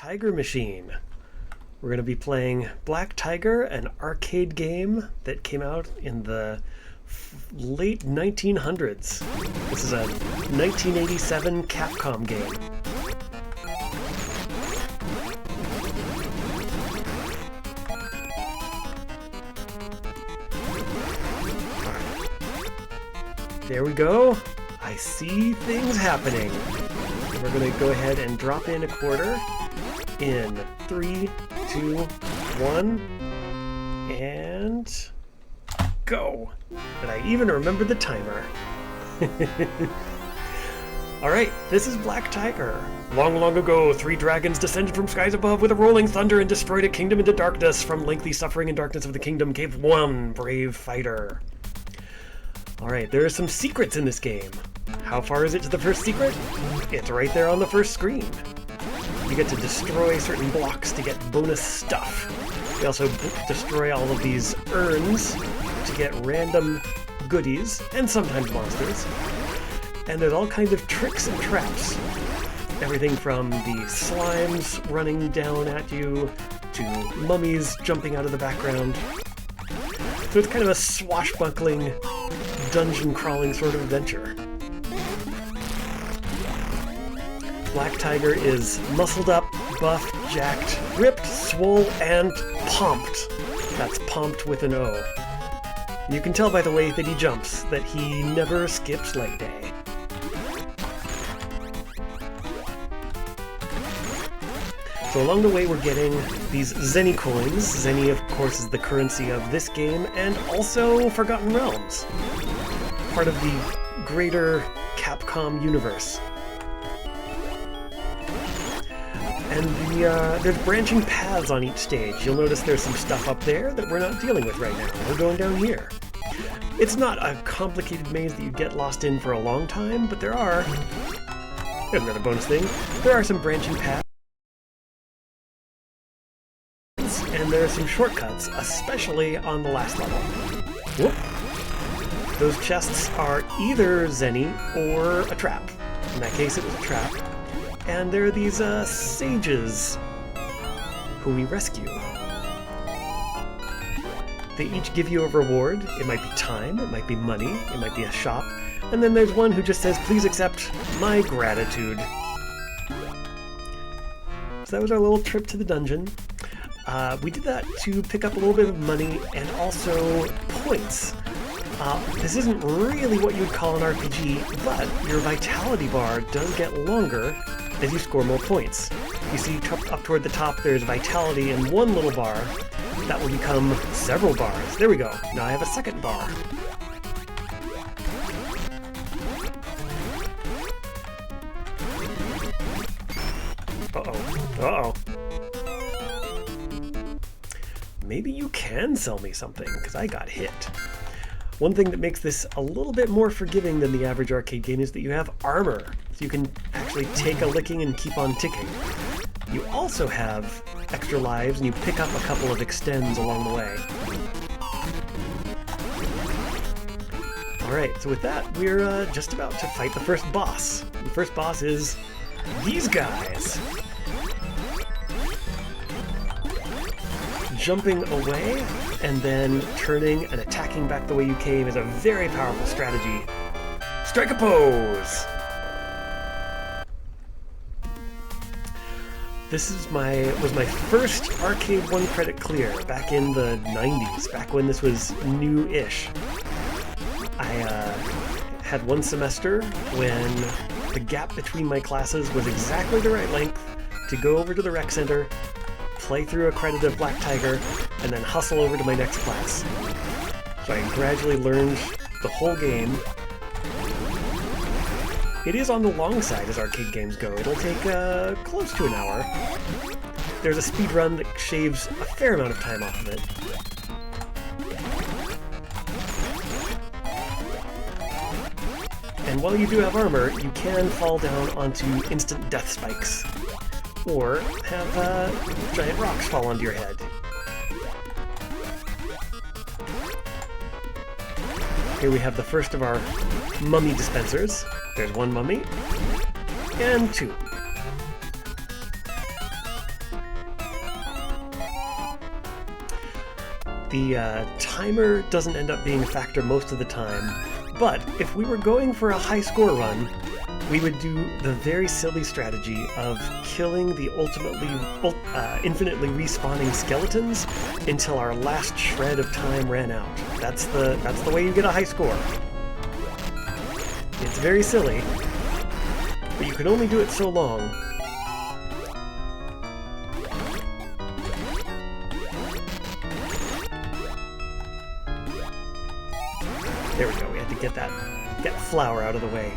Tiger Machine. We're going to be playing Black Tiger, an arcade game that came out in the late 1900s. This is a 1987 Capcom game. There we go. I see things happening. We're going to go ahead and drop in a quarter in 3, 2, 1, and go. And I even remember the timer. Alright, this is Black Tiger. Long, long ago, 3 dragons descended from skies above with a rolling thunder and destroyed a kingdom into darkness. From lengthy suffering and darkness of the kingdom came one brave fighter. Alright, there are some secrets in this game. How far is it to the first secret? It's right there on the first screen. You get to destroy certain blocks to get bonus stuff. You also destroy all of these urns to get random goodies, and sometimes monsters. And there's all kinds of tricks and traps. Everything from the slimes running down at you, to mummies jumping out of the background. So it's kind of a swashbuckling, dungeon crawling sort of adventure. Black Tiger is muscled up, buffed, jacked, ripped, swole, and pumped. That's pumped with an O. You can tell by the way that he jumps that he never skips leg day. So along the way we're getting these Zenny coins. Zenny, of course, is the currency of this game, and also Forgotten Realms. Part of the greater Capcom universe. And there's branching paths on each stage. You'll notice there's some stuff up there that we're not dealing with right now. We're going down here. It's not a complicated maze that you get lost in for a long time, but there are... There's another bonus thing. There are some branching paths. And there are some shortcuts, especially on the last level. Whoop. Those chests are either Zenny or a trap. In that case, it was a trap. And there are these sages who we rescue. They each give you a reward. It might be time, it might be money, it might be a shop. And then there's one who just says, please accept my gratitude. So that was our little trip to the dungeon. We did that to pick up a little bit of money and also points. This isn't really what you would call an RPG, but your vitality bar does get longer as you score more points. You see up toward the top there's vitality in one little bar. That will become several bars. There we go. Now I have a second bar. Uh-oh. Uh-oh. Maybe you can sell me something, because I got hit. One thing that makes this a little bit more forgiving than the average arcade game is that you have armor, so you can actually take a licking and keep on ticking. You also have extra lives, and you pick up a couple of extends along the way. Alright, so with that, we're just about to fight the first boss. The first boss is these guys. Jumping away and then turning and attacking back the way you came is a very powerful strategy. Strike a pose! This is was my first arcade 1-credit clear back in the 90s, back when this was new-ish. I had one semester when the gap between my classes was exactly the right length to go over to the rec center, play through a credit of Black Tiger, and then hustle over to my next class. So I gradually learned the whole game. It is on the long side as arcade games go. It'll take close to an hour. There's a speed run that shaves a fair amount of time off of it. And while you do have armor, you can fall down onto instant death spikes. Or have giant rocks fall onto your head. Here we have the first of our mummy dispensers. There's one mummy, and two. The timer doesn't end up being a factor most of the time, but if we were going for a high score run, we would do the very silly strategy of killing the infinitely respawning skeletons until our last shred of time ran out. That's the way you get a high score. It's very silly, but you can only do it so long. There we go, we had to get that flower out of the way.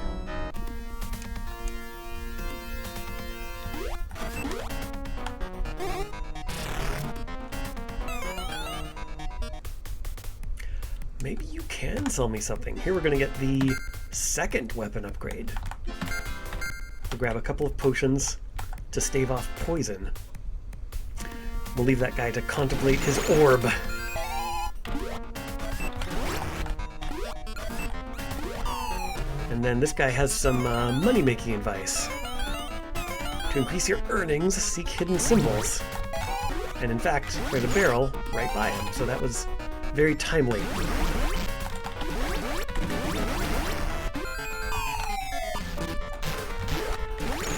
Maybe you can sell me something. Here we're gonna get the second weapon upgrade. We'll grab a couple of potions to stave off poison. We'll leave that guy to contemplate his orb. And then this guy has some money-making advice. To increase your earnings, seek hidden symbols. And in fact, there's a barrel right by him, so that was very timely.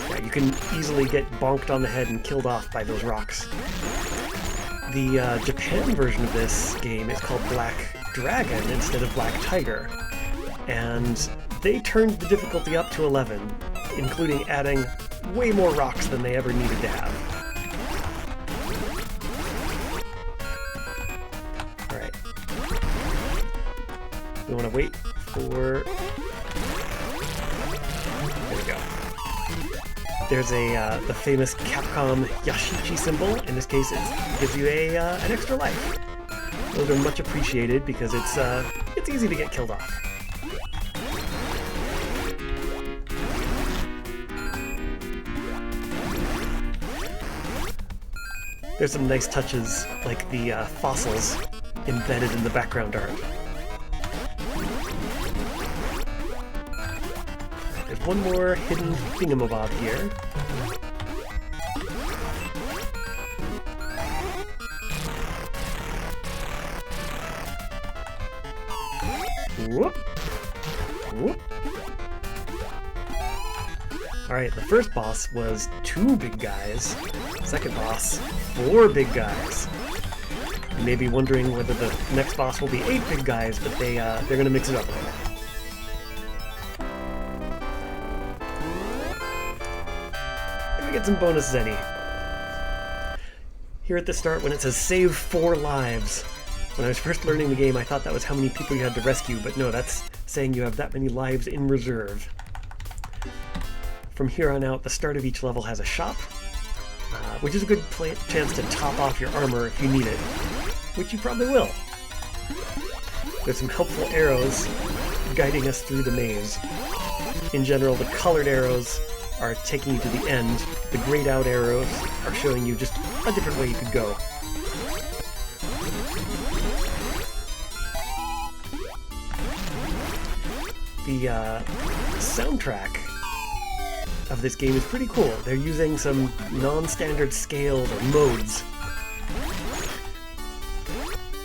Yeah, you can easily get bonked on the head and killed off by those rocks. The Japan version of this game is called Black Dragon instead of Black Tiger. And they turned the difficulty up to 11, including adding way more rocks than they ever needed to have. Alright. We want to wait for... There we go. There's the famous Capcom Yashichi symbol. In this case, it gives you an extra life. Those are much appreciated because it's easy to get killed off. There's some nice touches, like the fossils embedded in the background art. There's one more hidden thingamabob here. Whoop! Whoop! Alright, the first boss was 2 big guys. Second boss, 4 big guys. You may be wondering whether the next boss will be 8 big guys, but they're gonna mix it up a little. And we get some bonuses any. Here at the start when it says save 4 lives. When I was first learning the game, I thought that was how many people you had to rescue, but no, that's saying you have that many lives in reserve. From here on out, the start of each level has a shop, which is a good chance to top off your armor if you need it, which you probably will. There's some helpful arrows guiding us through the maze. In general, the colored arrows are taking you to the end. The grayed out arrows are showing you just a different way you could go. The soundtrack of this game is pretty cool. They're using some non-standard scales or modes.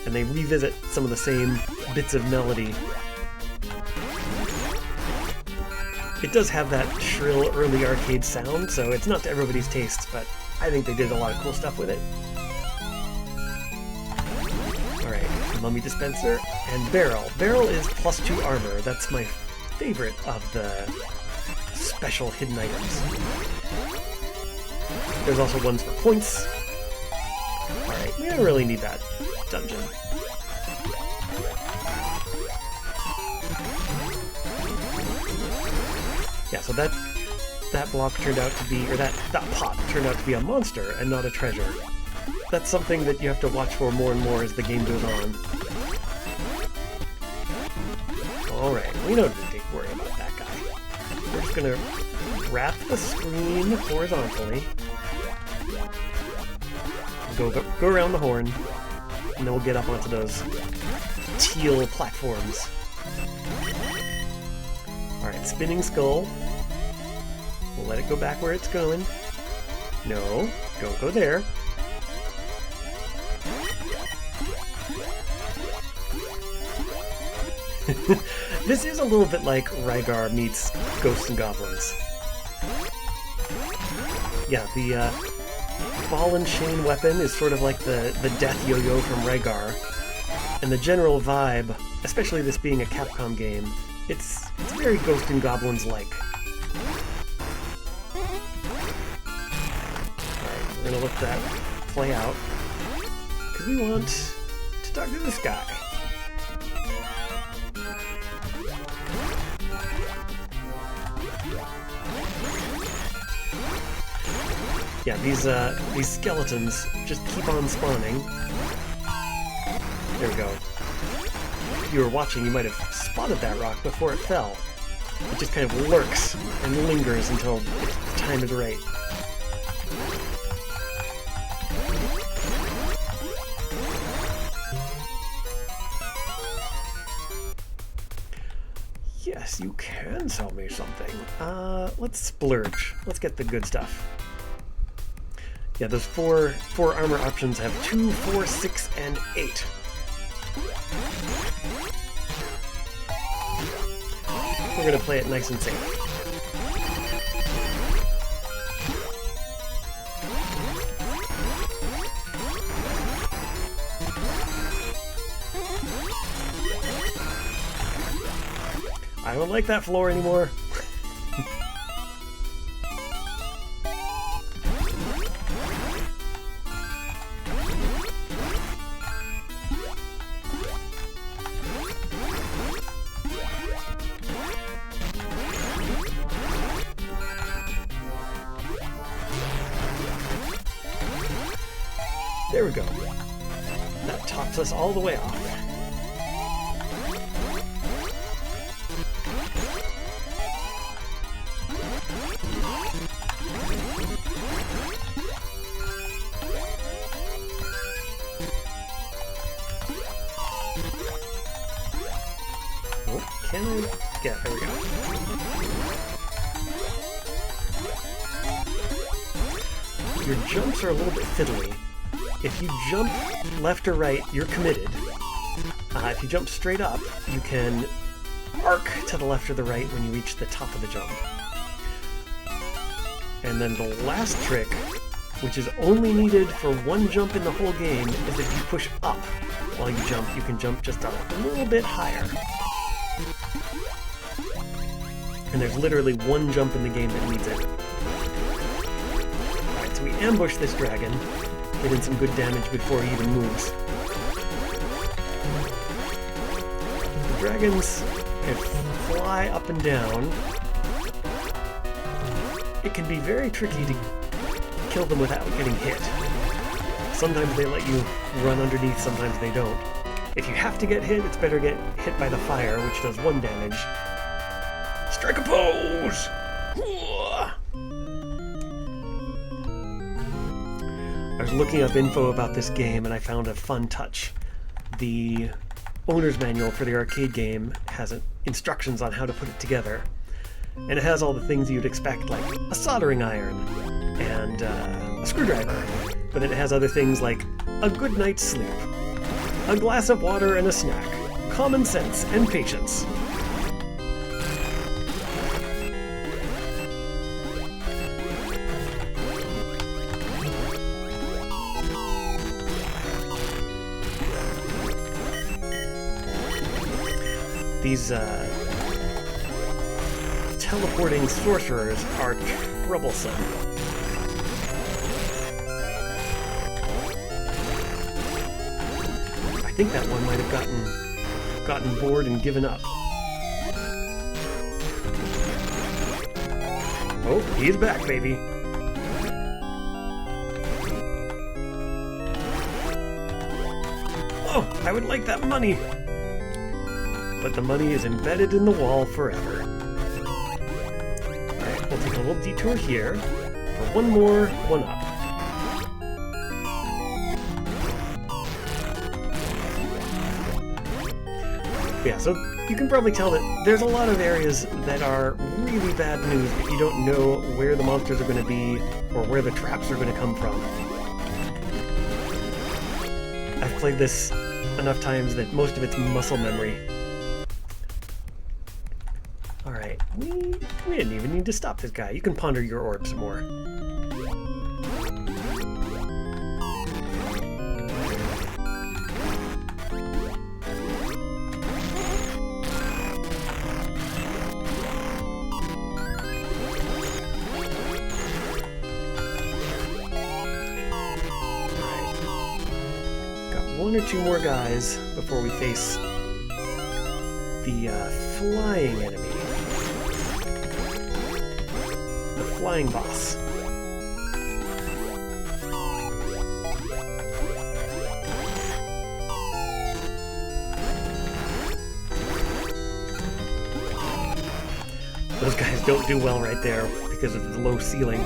And they revisit some of the same bits of melody. It does have that shrill early arcade sound, so it's not to everybody's taste, but I think they did a lot of cool stuff with it. Alright, Mummy Dispenser and Barrel. Barrel is +2 armor. That's my favorite of the special hidden items. There's also ones for points. Alright, we don't really need that dungeon. Yeah, so that block turned out to be, or that pot turned out to be a monster and not a treasure. That's something that you have to watch for more and more as the game goes on. Alright, we don't need to worry about that guy. We're just gonna wrap the screen horizontally. Go around the horn, and then we'll get up onto those teal platforms. Alright, spinning skull. We'll let it go back where it's going. No, don't go there. This is a little bit like Rygar meets Ghosts and Goblins. Yeah, the ball and chain weapon is sort of like the death yo-yo from Rygar. And the general vibe, especially this being a Capcom game, it's very Ghosts and Goblins-like. Alright, we're gonna let that play out, because we want to talk to this guy. Yeah, these skeletons just keep on spawning. There we go. If you were watching, you might have spotted that rock before it fell. It just kind of lurks and lingers until the time is right. Yes, you can sell me something. Let's splurge. Let's get the good stuff. Yeah, those four armor options have 2, 4, 6, and 8. We're gonna play it nice and safe. I don't like that floor anymore. There we go. That tops us all the way off. Oh, can I get? There we go. Your jumps are a little bit fiddly. If you jump left or right, you're committed. If you jump straight up, you can arc to the left or the right when you reach the top of the jump. And then the last trick, which is only needed for one jump in the whole game, is if you push up while you jump, you can jump just a little bit higher. And there's literally one jump in the game that needs it. Alright, so we ambush this dragon. Get in some good damage before he even moves. The dragons can fly up and down. It can be very tricky to kill them without getting hit. Sometimes they let you run underneath, sometimes they don't. If you have to get hit, it's better get hit by the fire, which does 1 damage. Strike a pose! I was looking up info about this game and I found a fun touch. The owner's manual for the arcade game has instructions on how to put it together. And it has all the things you'd expect, like a soldering iron and a screwdriver. But then it has other things like a good night's sleep, a glass of water and a snack, common sense and patience. These teleporting sorcerers are troublesome. I think that one might have gotten bored and given up. Oh, he's back, baby. Oh, I would like that money. But the money is embedded in the wall forever. Alright, we'll take a little detour here for one more one-up. Yeah, so you can probably tell that there's a lot of areas that are really bad news if you don't know where the monsters are going to be or where the traps are going to come from. I've played this enough times that most of it's muscle memory. Alright, we didn't even need to stop this guy. You can ponder your orb some more. One or two more guys before we face the flying enemy. The flying boss. Those guys don't do well right there because of the low ceiling.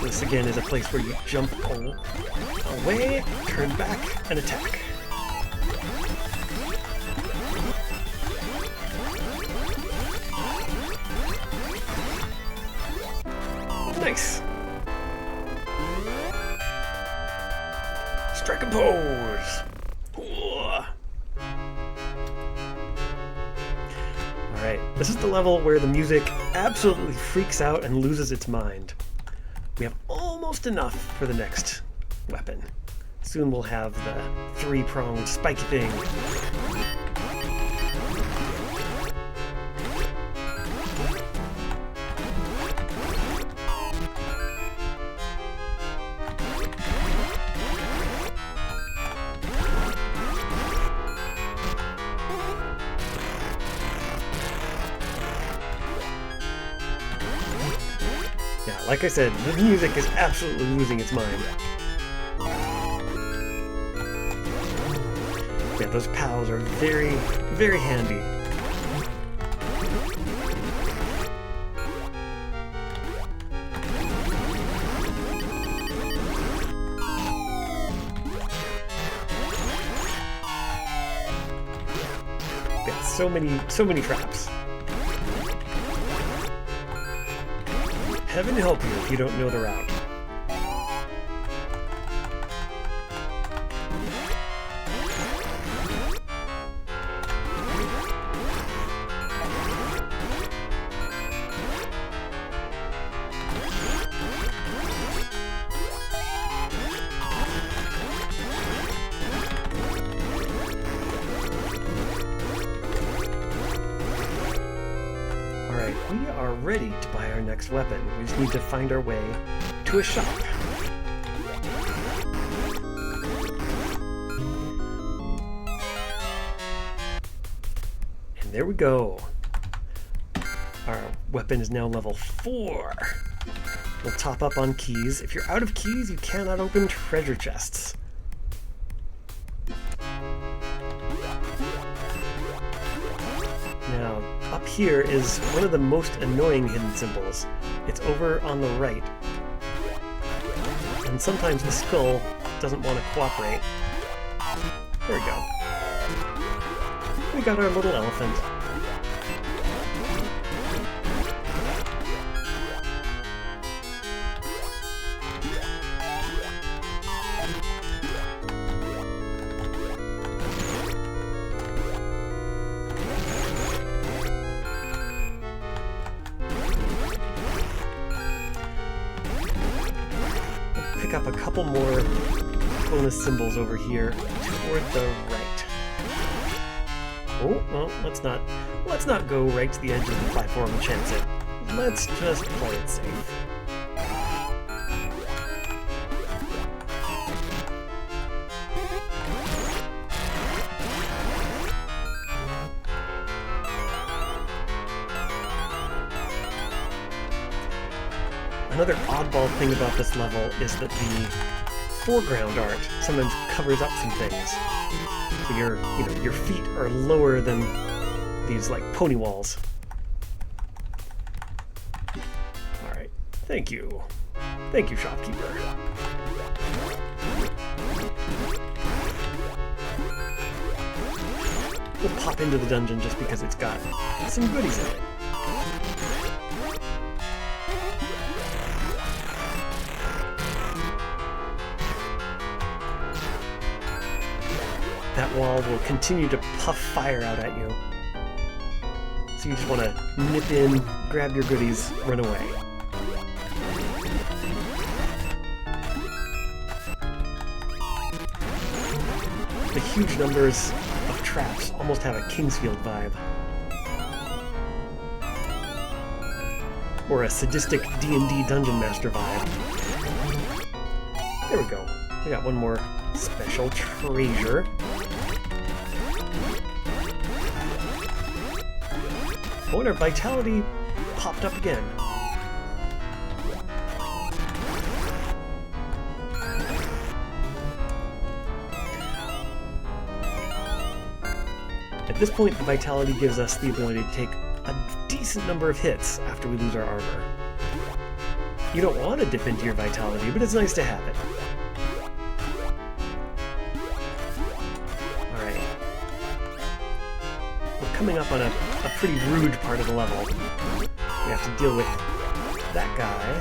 This again is a place where you jump away, turn back, and attack. Nice! Strike and pose! Alright, this is the level where the music absolutely freaks out and loses its mind. We have almost enough for the next weapon. Soon we'll have the three-pronged spiky thing. Yeah, like I said, the music is absolutely losing its mind. Yeah, those pals are very, very handy. Yeah, so many traps. Heaven help you if you don't know the route. Alright, we are ready to buy our next weapon. We just need to find our way to a shop. And there we go. Our weapon is now level 4. We'll top up on keys. If you're out of keys, you cannot open treasure chests. Now, up here is one of the most annoying hidden symbols. It's over on the right. And sometimes the skull doesn't want to cooperate. There we go. We got our little elephant. Pick up a couple more bonus symbols over here toward the right. Oh, well, let's not go right to the edge of the platform and chance it. Let's just play it safe. Another oddball thing about this level is that the foreground art sometimes covers up some things. So your feet are lower than these like pony walls. All right, thank you, shopkeeper. We'll pop into the dungeon just because it's got some goodies in it. that wall will continue to puff fire out at you. So you just want to nip in, grab your goodies, run away. The huge numbers of traps almost have a Kingsfield vibe. Or a sadistic D&D Dungeon Master vibe. There we go. We got one more special treasure. Oh, and our vitality popped up again. At this point, the vitality gives us the ability to take a decent number of hits after we lose our armor. You don't want to dip into your vitality, but it's nice to have it. Alright. We're coming up on a pretty rude part of the level. We have to deal with that guy.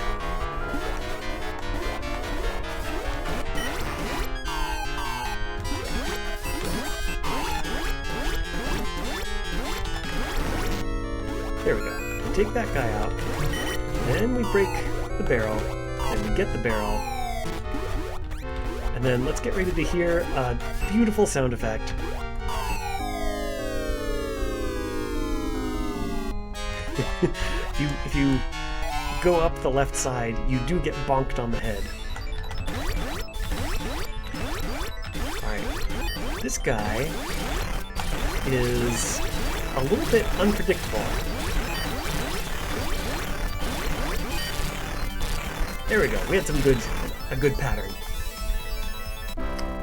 There we go. We take that guy out, then we break the barrel, then we get the barrel, and then let's get ready to hear a beautiful sound effect. If you go up the left side, you do get bonked on the head. Alright, this guy is a little bit unpredictable. There we go, we had a good pattern.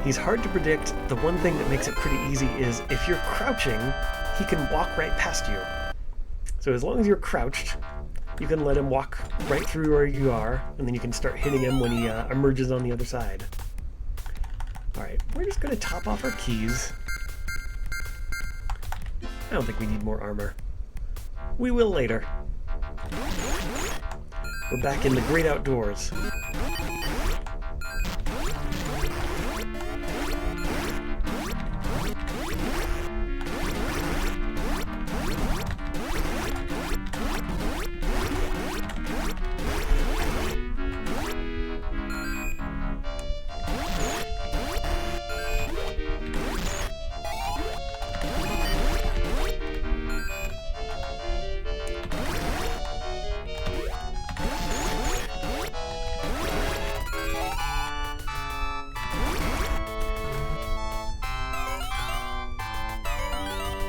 He's hard to predict. The one thing that makes it pretty easy is if you're crouching, he can walk right past you. So as long as you're crouched, you can let him walk right through where you are, and then you can start hitting him when he emerges on the other side. Alright, we're just going to top off our keys. I don't think we need more armor. We will later. We're back in the great outdoors.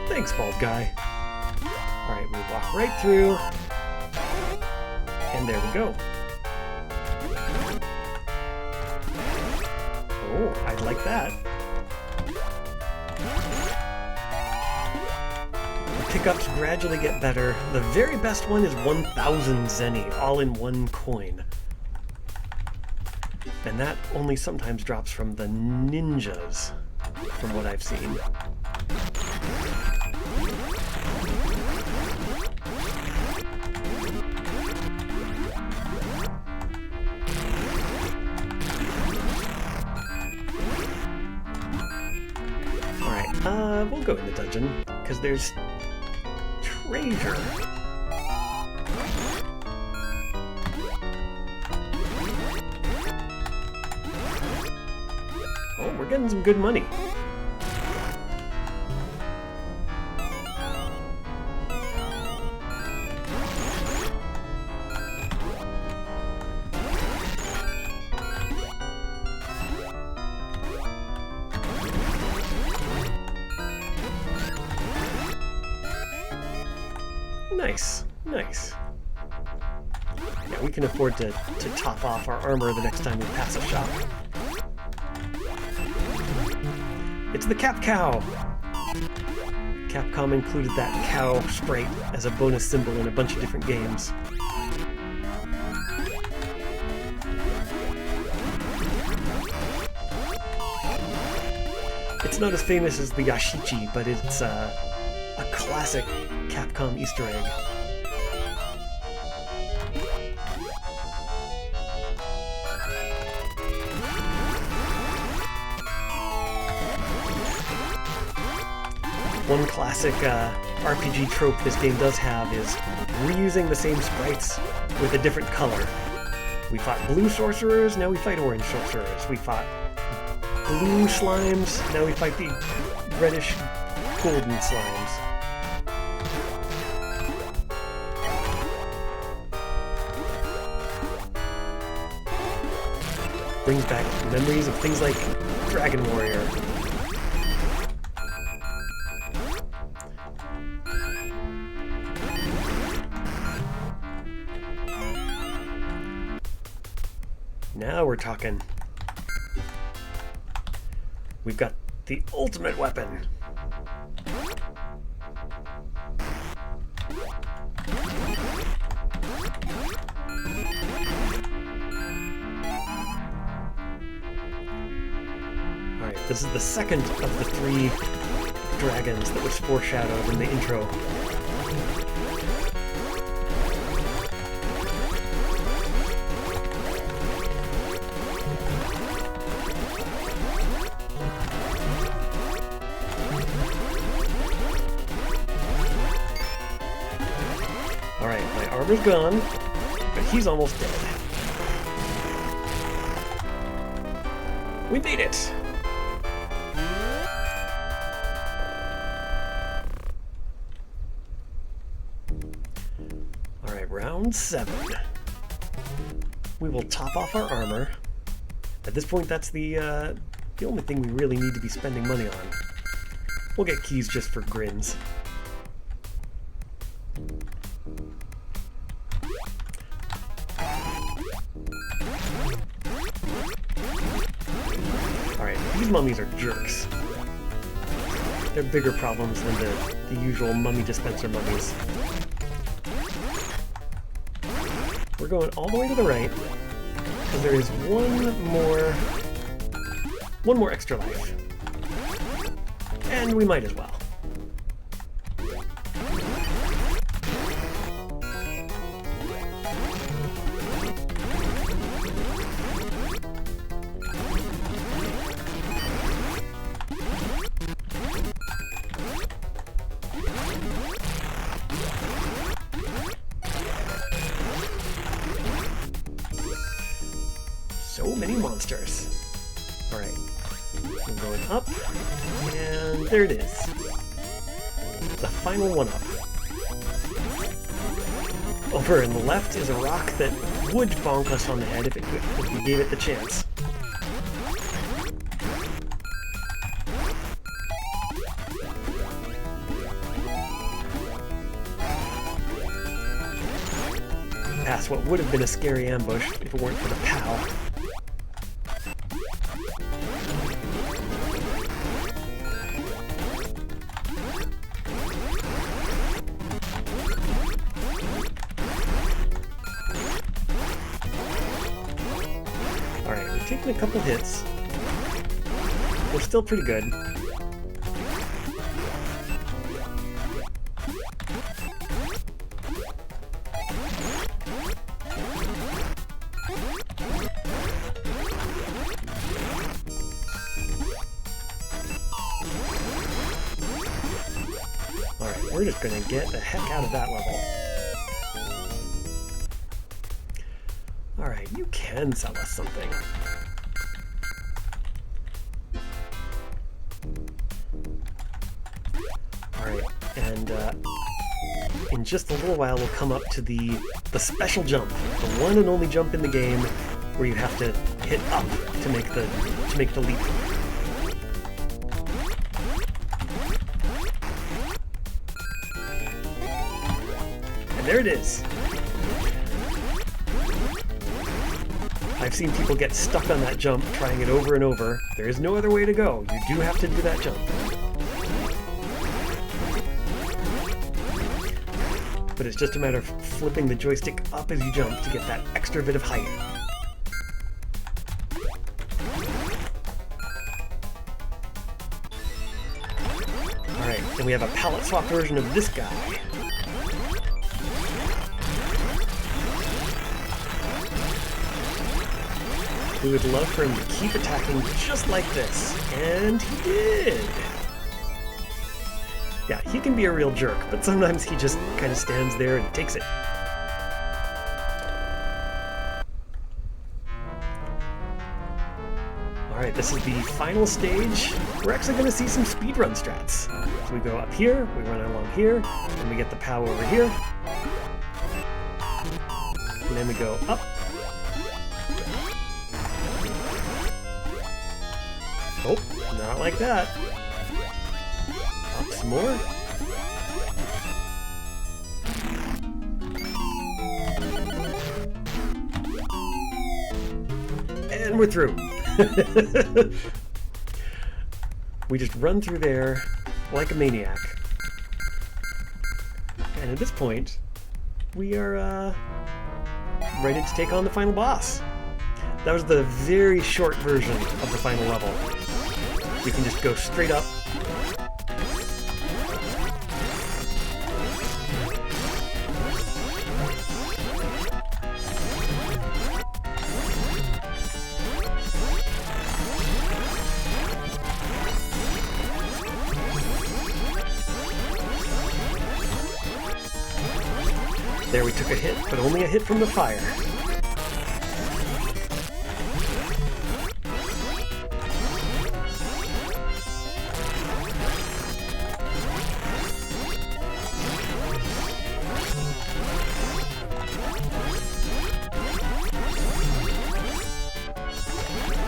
Thanks, bald guy. Alright, we walk right through. And there we go. Oh, I'd like that. The pickups gradually get better. The very best one is 1,000 zenny, all in one coin. And that only sometimes drops from the ninjas, from what I've seen. We'll go in the dungeon, because there's treasure. Oh, we're getting some good money. Nice, nice. Yeah, we can afford to top off our armor the next time we pass a shop. It's the Cap Cow! Capcom included that cow sprite as a bonus symbol in a bunch of different games. It's not as famous as the Yashichi, but it's a classic Capcom Easter egg. One classic RPG trope this game does have is reusing the same sprites with a different color. We fought blue sorcerers, now we fight orange sorcerers. We fought blue slimes, now we fight the reddish golden slimes. Brings back memories of things like Dragon Warrior. Now we're talking. We've got the ultimate weapon. Alright, this is the second of the 3 dragons that was foreshadowed in the intro. Alright, my armor's gone, but he's almost dead. We made it! Alright, round 7. We will top off our armor. At this point, that's the only thing we really need to be spending money on. We'll get keys just for grins. Alright, these mummies are jerks. They're bigger problems than the usual mummy dispenser mummies. We're going all the way to the right, because there is one more extra life. And we might as well. So many monsters. Alright, I'm going up, and there it is. The final one-up. Over in the left is a rock that would bonk us on the head if we gave it the chance. Past what would have been a scary ambush if it weren't for the POW. Alright, we've taken a couple hits. We're still pretty good. Alright, we're just gonna get the heck out of that level. Alright, you can sell us something. Alright, and in just a little while we'll come up to the special jump, the one and only jump in the game where you have to hit up to make the leap. And there it is. I've seen people get stuck on that jump, trying it over and over. There is no other way to go. You do have to do that jump. But it's just a matter of flipping the joystick up as you jump to get that extra bit of height. Alright, and we have a palette swap version of this guy. We would love for him to keep attacking just like this. And he did! Yeah, he can be a real jerk, but sometimes he just kind of stands there and takes it. Alright, this is the final stage. We're actually going to see some speedrun strats. So we go up here, we run along here, and we get the POW over here. And then we go up. Oh, not like that. Up some more. And we're through. We just run through there like a maniac. And at this point, we are ready to take on the final boss. That was the very short version of the final level. We can just go straight up. There we took a hit, but only a hit from the fire.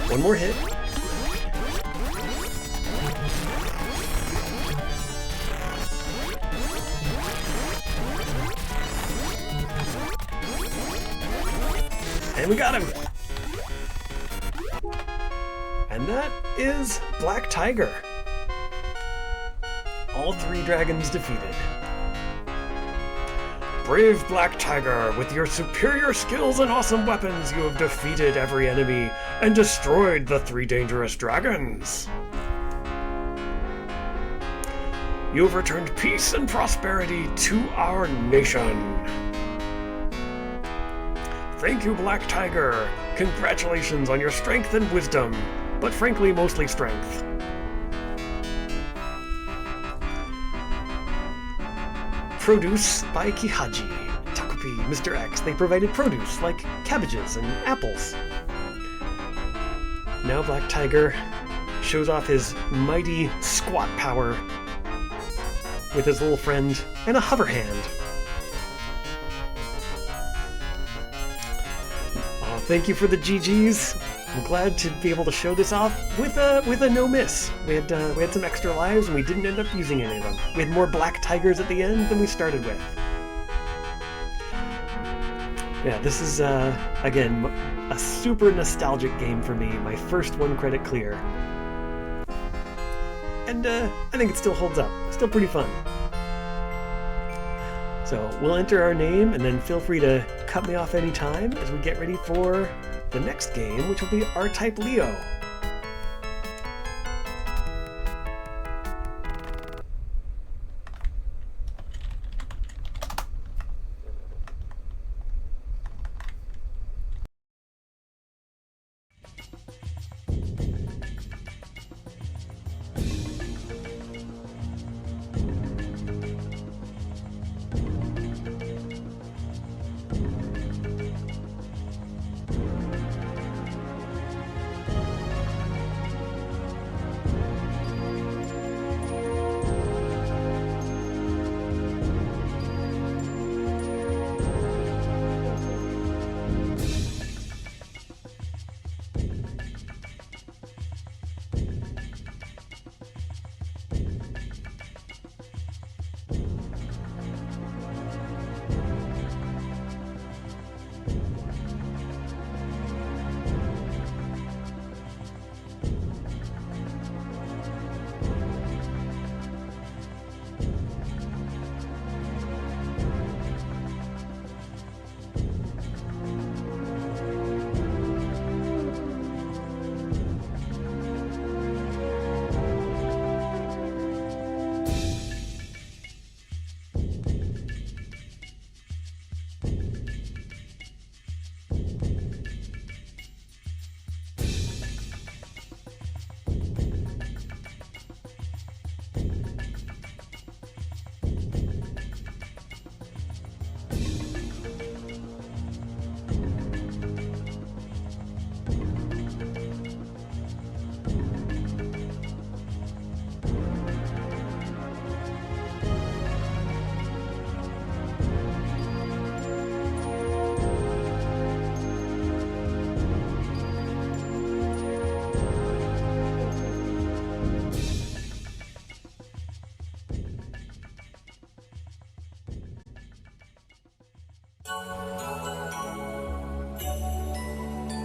One more hit. And we got him! And that is Black Tiger. All 3 dragons defeated. Brave Black Tiger, with your superior skills and awesome weapons, you have defeated every enemy and destroyed the 3 dangerous dragons. You have returned peace and prosperity to our nation. Thank you, Black Tiger. Congratulations on your strength and wisdom, but frankly, mostly strength. Produce by Kihaji. Takupi, Mr. X, they provided produce like cabbages and apples. Now Black Tiger shows off his mighty squat power with his little friend and a hover hand. Oh, thank you for the GGs. I'm glad to be able to show this off with a no miss. We had some extra lives and we didn't end up using any of them. We had more Black Tigers at the end than we started with. Yeah, this is again a super nostalgic game for me. My first 1-credit clear, and I think it still holds up. It's still pretty fun. So we'll enter our name, and then feel free to cut me off anytime as we get ready for the next game, which will be R-Type Leo.